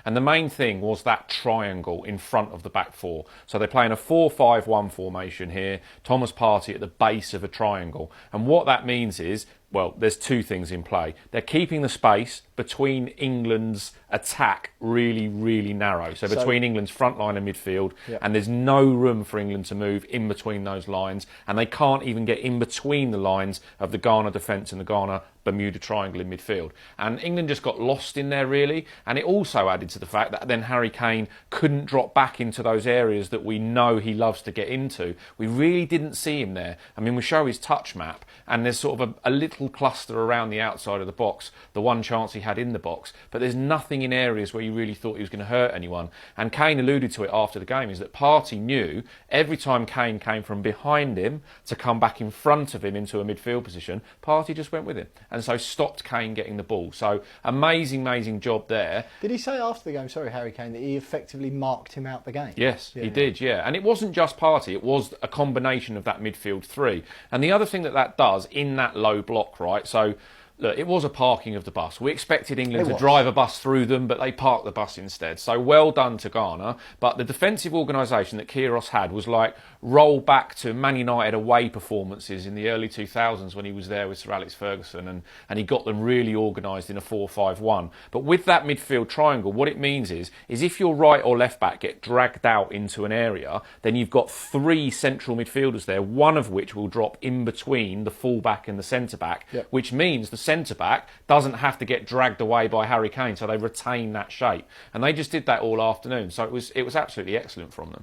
And the main thing was that triangle in front of the back four. So they're playing a 4-5-1 formation here. Thomas Partey at the base of a triangle. And what that means is, well, there's two things in play. They're keeping the space between England's attack really, really narrow. So between England's front line and midfield, and there's no room for England to move in between those lines, and they can't even get in between the lines of the Ghana defence and the Ghana Bermuda Triangle in midfield. And England just got lost in there, really. And it also added to the fact that then Harry Kane couldn't drop back into those areas that we know he loves to get into. We really didn't see him there. I mean, we show his touch map, and there's sort of a little cluster around the outside of the box, the one chance he had in the box, but there's nothing in areas where you really thought he was going to hurt anyone. And Kane alluded to it after the game, is that Partey knew every time Kane came from behind him to come back in front of him into a midfield position, Partey just went with him, and so stopped Kane getting the ball. So amazing job there. Did he say after the game, sorry, Harry Kane, that he effectively marked him out the game? Yes, he did, yeah. And it wasn't just Partey, it was a combination of that midfield three. And the other thing that does in that low block, right, so look, it was a parking of the bus. We expected England to drive a bus through them, but they parked the bus instead. So well done to Ghana. But the defensive organisation that Kyrgios had was like roll back to Man United away performances in the early 2000s when he was there with Sir Alex Ferguson, and he got them really organised in a 4-5-1. But with that midfield triangle, what it means is if your right or left back get dragged out into an area, then you've got three central midfielders there, one of which will drop in between the full-back and the centre-back, which means the centre-back doesn't have to get dragged away by Harry Kane, so they retain that shape. And they just did that all afternoon. So it was absolutely excellent from them.